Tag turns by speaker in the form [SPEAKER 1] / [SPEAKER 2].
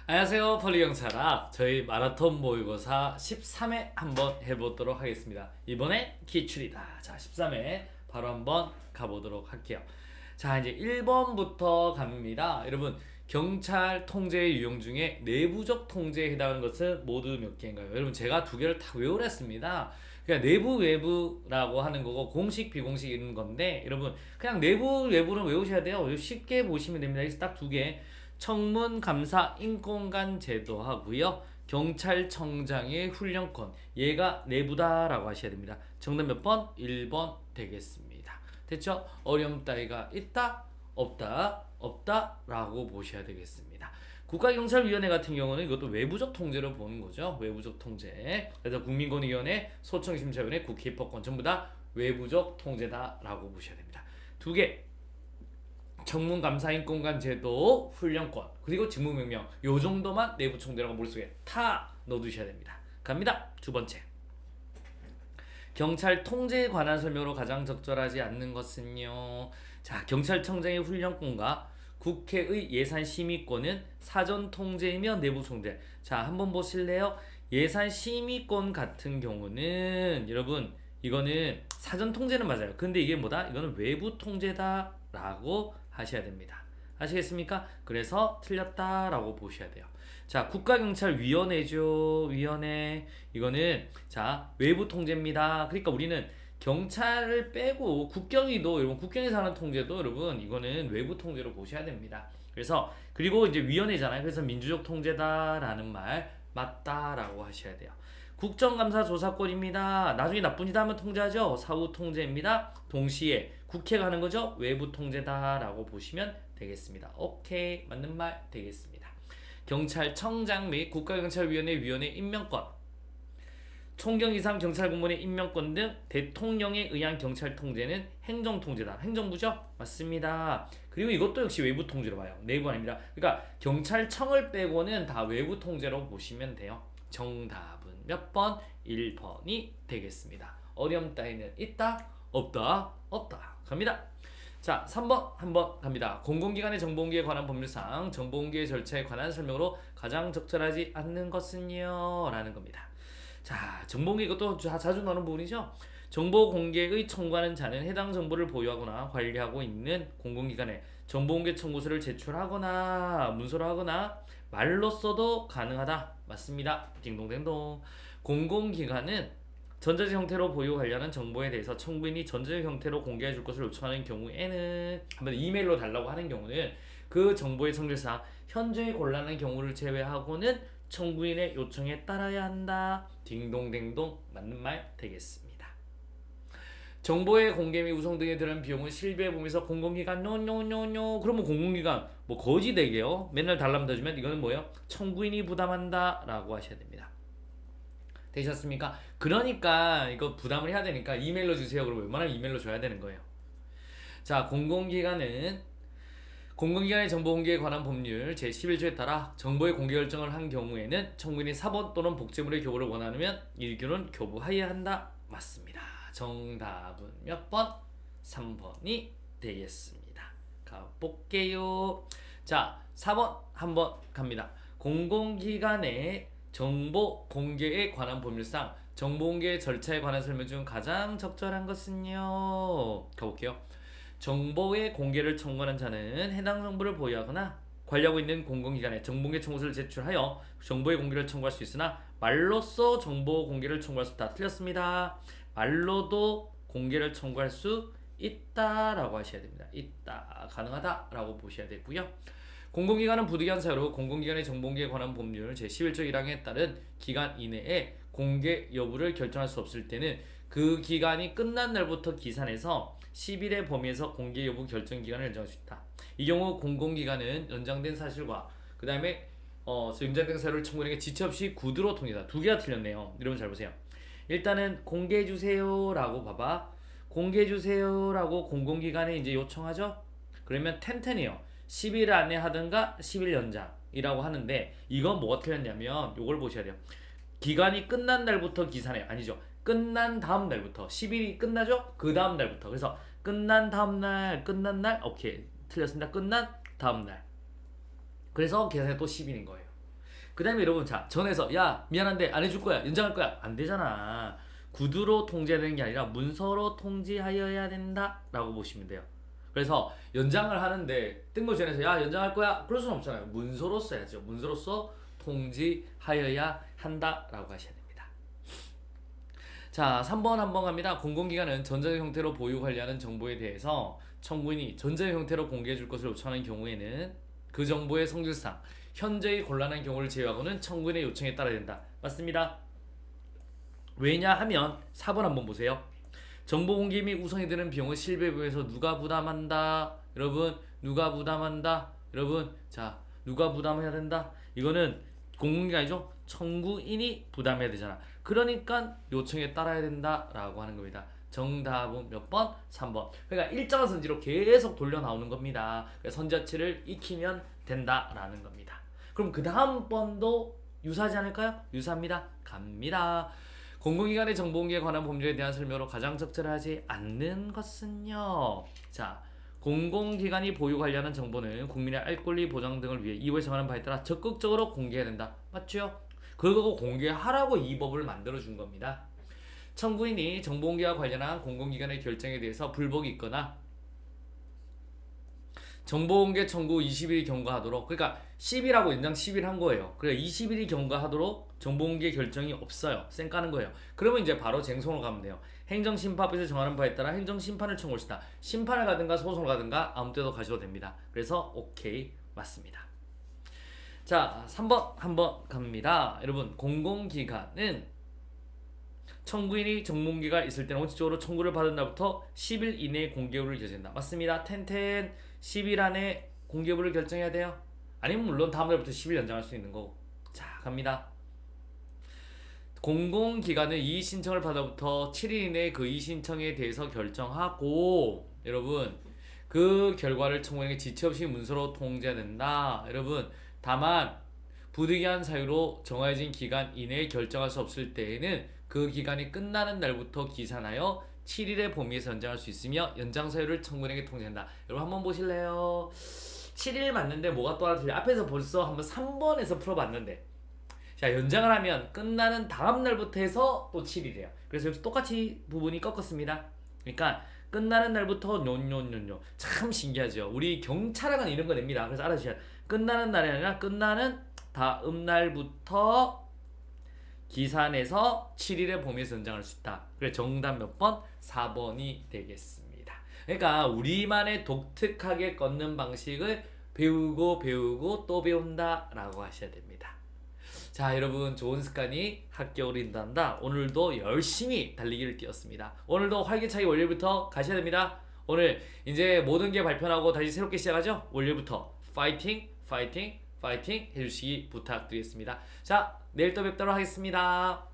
[SPEAKER 1] 안녕하세요, 폴리경찰아. 저희 마라톤 모의고사 13회 한번 해보도록 하겠습니다. 이번엔 기출이다. 자, 13회 바로 한번 가보도록 할게요. 자, 이제 1번부터 갑니다. 여러분, 경찰 통제 유형 중에 내부적 통제에 해당하는 것은 모두 몇 개인가요? 여러분, 제가 두 개를 다 외우랬습니다. 그러니까 내부 외부라고 하는 거고 공식 비공식 이런 건데, 여러분 그냥 내부 외부는 외우셔야 돼요. 쉽게 보시면 됩니다. 그래서 딱 두 개. 청문 감사 인권관 제도 하고요. 경찰청장의 훈련권. 얘가 내부다라고 하셔야 됩니다. 정답 몇 번? 1번 되겠습니다. 됐죠? 어려움 따위가 있다? 없다? 없다라고 보셔야 되겠습니다. 국가경찰위원회 같은 경우는 이것도 외부적 통제로 보는 거죠. 외부적 통제. 그래서 국민권익위원회, 소청심사위원회, 국회 입법권 전부 다 외부적 통제다라고 보셔야 됩니다. 두 개. 청문감사인권관 제도, 훈련권, 그리고 직무명령 요 정도만 내부 통제라고 머릿속에 다 넣어두셔야 됩니다. 갑니다. 두 번째. 경찰 통제에 관한 설명으로 가장 적절하지 않는 것은요. 자, 경찰청장의 훈련권과 국회의 예산 심의권은 사전 통제이며 내부 통제. 자, 한번 보실래요? 예산 심의권 같은 경우는 여러분 이거는 사전 통제는 맞아요. 근데 이게 뭐다? 이거는 외부 통제다라고 하셔야 됩니다. 아시겠습니까? 그래서 틀렸다라고 보셔야 돼요. 자, 국가경찰위원회죠. 위원회. 이거는 자, 외부 통제입니다. 그러니까 우리는 경찰을 빼고 국경위도 여러분 국경에서 하는 통제도 여러분 이거는 외부 통제로 보셔야 됩니다. 그래서 그리고 이제 위원회잖아요. 그래서 민주적 통제다라는 말 맞다라고 하셔야 돼요. 국정감사 조사권입니다. 나중에 나쁜 짓 하면 통제하죠. 사후 통제입니다. 동시에 국회가 하는 거죠. 외부 통제다라고 보시면 되겠습니다. 오케이, 맞는 말 되겠습니다. 경찰청장 및 국가경찰위원회 위원회 임명권, 총경 이상 경찰 공무원의 임명권 등 대통령에 의한 경찰 통제는 행정 통제다. 행정부죠? 맞습니다. 그리고 이것도 역시 외부 통제로 봐요. 내부 아닙니다. 그러니까 경찰청을 빼고는 다 외부 통제로 보시면 돼요. 정답은 몇 번? 1번이 되겠습니다. 어려움 따위는 있다? 없다? 없다. 갑니다. 자, 3번 한번 갑니다. 공공기관의 정보공개에 관한 법률상 정보공개 절차에 관한 설명으로 가장 적절하지 않는 것은요? 라는 겁니다. 자, 정보공개 이것도 자주 나오는 부분이죠. 정보공개의 청구하는 자는 해당 정보를 보유하거나 관리하고 있는 공공기관에 정보공개 청구서를 제출하거나 문서로 하거나 말로써도 가능하다. 맞습니다. 딩동댕동. 공공기관은 전자적 형태로 보유 관련한 정보에 대해서 청구인이 전자적 형태로 공개해 줄 것을 요청하는 경우에는 한번 이메일로 달라고 하는 경우는 그 정보의 성질상 현저히 곤란한 경우를 제외하고는 청구인의 요청에 따라야 한다. 딩동댕동 맞는 말 되겠습니다. 정보의 공개 및 우송 등에 들어간 비용은 실비에 보면서 공공기관 노노노노 그러면 공공기관 뭐 거지 되게요. 맨날 달라면 주면 이거는 뭐예요? 청구인이 부담한다 라고 하셔야 됩니다. 되셨습니까? 그러니까 이거 부담을 해야 되니까 이메일로 주세요. 그러면 웬만하면 이메일로 줘야 되는 거예요. 자, 공공기관의 정보 공개에 관한 법률 제11조에 따라 정보의 공개 결정을 한 경우에는 청구인이 사본 또는 복제물의 교부를 원하면 일규는 교부하여야 한다. 맞습니다. 정답은 몇 번? 3번이 되겠습니다. 가볼게요. 자, 4번 한번 갑니다. 공공기관의 정보 공개에 관한 법률상 정보 공개 절차에 관한 설명 중 가장 적절한 것은요. 가볼게요. 정보의 공개를 청구하는 자는 해당 정보를 보유하거나 관리하고 있는 공공기관에 정보공개 청구서를 제출하여 정보의 공개를 청구할 수 있으나 말로써 정보 공개를 청구할 수 없다. 틀렸습니다. 말로도 공개를 청구할 수 있다라고 하셔야 됩니다. 있다, 가능하다라고 보셔야 되고요. 공공기관은 부득이한 사유로 공공기관의 정보공개에 관한 법률 제11조 1항에 따른 기간 이내에 공개 여부를 결정할 수 없을 때는 그 기간이 끝난 날부터 기산해서 10일의 범위에서 공개 여부 결정 기간을 연장할 수 있다. 이 경우 공공기관은 연장된 사실과 그 다음에 연장된 사유를 청구인에게 지체 없이 구두로 통지다. 두 개가 틀렸네요. 여러분 잘 보세요. 일단은 공개해주세요라고 봐봐. 공개해주세요라고 공공기관에 이제 요청하죠. 그러면 텐텐이요. 10일 안에 하든가 10일 연장이라고 하는데 이건 뭐가 틀렸냐면 요걸 보셔야 돼요. 기간이 끝난 날부터 기산해요. 아니죠. 끝난 다음 날부터 10일이 끝나죠? 그 다음 날부터. 그래서 끝난 다음 날, 끝난 날, 오케이. 틀렸습니다. 끝난 다음 날. 그래서 계산이 또 10일인 거예요. 그 다음에 여러분, 자, 전에서 야 미안한데 안 해줄 거야, 연장할 거야, 안 되잖아. 구두로 통제되는 게 아니라 문서로 통지하여야 된다 라고 보시면 돼요. 그래서 연장을 하는데 뜬금전에서 야 연장할 거야 그럴 수는 없잖아요. 문서로 써야죠. 문서로서 통지하여야 한다 라고 하셔야 됩니다. 자, 3번 한번 갑니다. 공공기관은 전자적 형태로 보유 관리하는 정보에 대해서 청구인이 전자적 형태로 공개해 줄 것을 요청하는 경우에는 그 정보의 성질상 현재의 곤란한 경우를 제외하고는 청구인의 요청에 따라야 된다. 맞습니다. 왜냐하면 4번 한번 보세요. 정보 공개 및 우선이 되는 비용은 실배부에서 누가 부담한다? 여러분, 누가 부담한다? 여러분, 자, 누가 부담해야 된다? 이거는 공공기관이죠. 청구인이 부담해야 되잖아. 그러니까 요청에 따라야 된다라고 하는 겁니다. 정답은 몇 번? 3번. 그러니까 일정한 선지로 계속 돌려 나오는 겁니다. 선자치를 익히면 된다라는 겁니다. 그럼 그 다음 번도 유사하지 않을까요? 유사합니다. 갑니다. 공공기관의 정보 공개에 관한 법률에 대한 설명으로 가장 적절하지 않는 것은요. 자, 공공기관이 보유 관리하는 정보는 국민의 알 권리 보장 등을 위해 2부에 정하는 바에 따라 적극적으로 공개해야 된다. 맞죠? 그거 공개하라고 이 법을 만들어 준 겁니다. 청구인이 정보 공개와 관련한 공공기관의 결정에 대해서 불복이 있거나 정보공개 청구 20일이 경과하도록, 그러니까 10일하고 연장 10일 한 거예요. 그러니까 20일이 경과하도록 정보공개 결정이 없어요. 쌩 까는 거예요. 그러면 이제 바로 쟁송으로 가면 돼요. 행정심판부에서 정하는 바에 따라 행정심판을 청구할 수 있다. 심판을 가든가 소송을 가든가 아무 때도 가셔도 됩니다. 그래서 오케이, 맞습니다. 자, 3번 한번 갑니다. 여러분, 공공기관은 청구인이 정보공개가 있을 때는 원칙적으로 청구를 받은 날부터 10일 이내에 공개율을 결정한다. 맞습니다. 텐텐 10일 안에 공개율을 결정해야 돼요. 아니면 물론 다음 날부터 10일 연장할 수 있는 거고. 자, 갑니다. 공공기관은 이의 신청을 받아부터 7일 이내에 그 이의 신청에 대해서 결정하고, 여러분, 그 결과를 청구인에게 지체 없이 문서로 통지해야 된다. 여러분, 다만 부득이한 사유로 정해진 기간 이내에 결정할 수 없을 때에는 그 기간이 끝나는 날부터 기산하여 7일의 범위에서 연장할 수 있으며 연장 사유를 청구인에게 통지한다. 여러분 한번 보실래요? 7일 맞는데 뭐가 또 하나 틀려. 앞에서 벌써 한번 3번에서 풀어봤는데, 자, 연장을 하면 끝나는 다음 날부터 해서 또 7일이에요. 그래서 여기 똑같이 부분이 꺾었습니다. 그러니까 끝나는 날부터 뇨뇨뇨뇨. 참 신기하죠. 우리 경찰학은 이런 거 냅니다. 그래서 알아주셔야 돼요. 끝나는 날이 아니라 끝나는 다음 날부터 기산해서 7일의 범위에서 연장할 수 있다. 그래, 정답 몇 번? 4번이 되겠습니다. 그러니까 우리만의 독특하게 꺾는 방식을 배우고 또 배운다 라고 하셔야 됩니다. 자, 여러분, 좋은 습관이 학교를 인도한다. 오늘도 열심히 달리기를 뛰었습니다. 오늘도 활기차게 월요일부터 가셔야 됩니다. 오늘 이제 모든 게 발표나고 다시 새롭게 시작하죠? 월요일부터 파이팅 파이팅 파이팅 해주시기 부탁드리겠습니다. 자, 내일 또 뵙도록 하겠습니다.